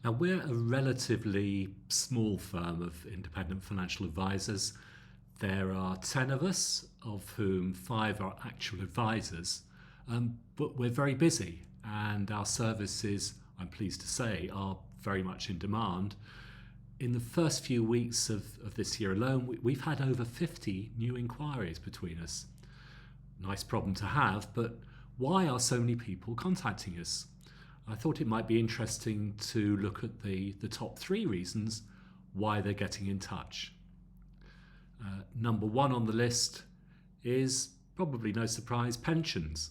Now, we're a relatively small firm of independent financial advisors. There are 10 of us, of whom 5 are actual advisors, but we're very busy and our services, I'm pleased to say, are very much in demand. In the first few weeks of this year alone, we've had over 50 new inquiries between us. Nice problem to have, but why are so many people contacting us? I thought it might be interesting to look at the top 3 reasons why they're getting in touch. Number 1 on the list is, probably no surprise, pensions.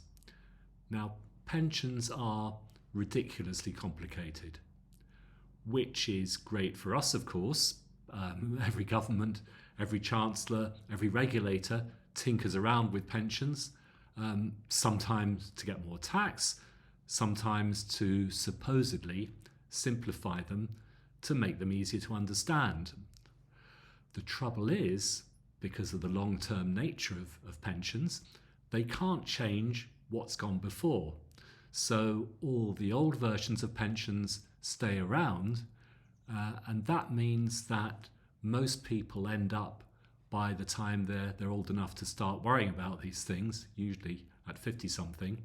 Now, pensions are ridiculously complicated, which is great for us, of course. Every government, every chancellor, every regulator tinkers around with pensions, sometimes to get more tax, sometimes to supposedly simplify them to make them easier to understand. The trouble is, because of the long-term nature of pensions, they can't change what's gone before. So all the old versions of pensions stay around, and that means that most people end up, by the time they're old enough to start worrying about these things, usually at 50 something,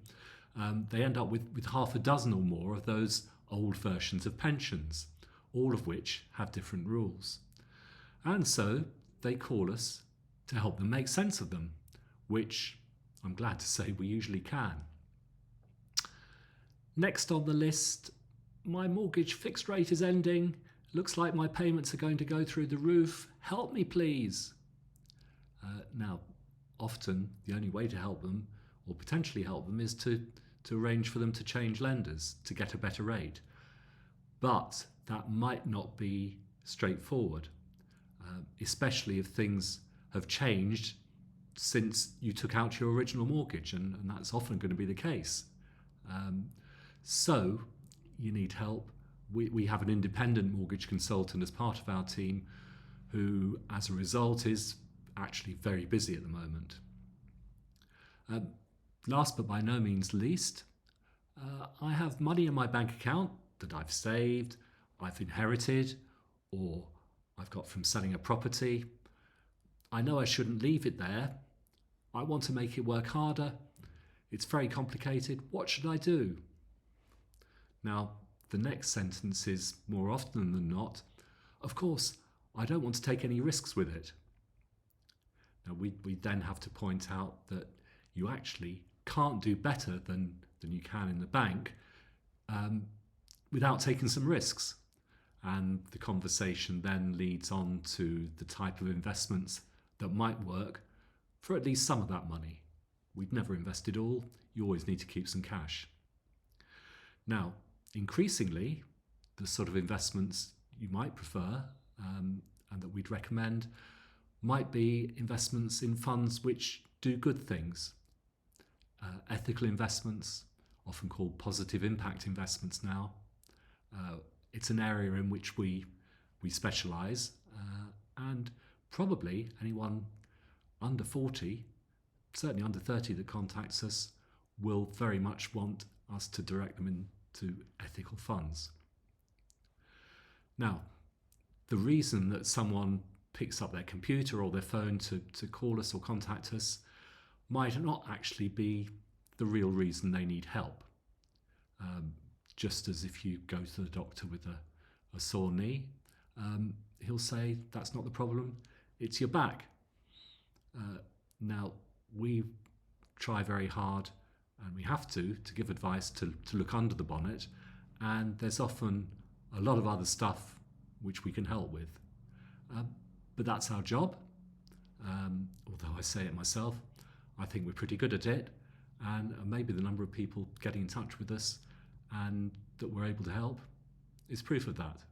they end up with half a dozen or more of those old versions of pensions, all of which have different rules. And so they call us to help them make sense of them, which I'm glad to say we usually can. Next on the list, my mortgage fixed rate is ending. Looks like my payments are going to go through the roof. Help me, please. Now, often the only way to help them, or potentially help them, is to arrange for them to change lenders to get a better rate. But that might not be straightforward, especially if things have changed since you took out your original mortgage, and that's often going to be the case. So you need help. We have an independent mortgage consultant as part of our team who, as a result, is actually very busy at the moment. Last but by no means least, I have money in my bank account that I've saved, I've inherited, or I've got from selling a property. I know I shouldn't leave it there. I want to make it work harder. It's very complicated. What should I do? Now, the next sentence is, more often than not, of course, I don't want to take any risks with it. Now, we then have to point out that you actually can't do better than you can in the bank without taking some risks. And the conversation then leads on to the type of investments that might work for at least some of that money. We'd never invest it all. You always need to keep some cash. Now, increasingly, the sort of investments you might prefer and that we'd recommend might be investments in funds which do good things. Ethical investments, often called positive impact investments now. It's an area in which we specialise, and probably anyone under 40, certainly under 30 that contacts us will very much want us to direct them into ethical funds. Now, the reason that someone picks up their computer or their phone to call us or contact us might not actually be the real reason they need help. Just as if you go to the doctor with a sore knee, he'll say, that's not the problem, it's your back. Now, we try very hard, and we have to give advice to look under the bonnet, and there's often a lot of other stuff which we can help with. But that's our job. Although I say it myself, I think we're pretty good at it, and maybe the number of people getting in touch with us and that we're able to help is proof of that.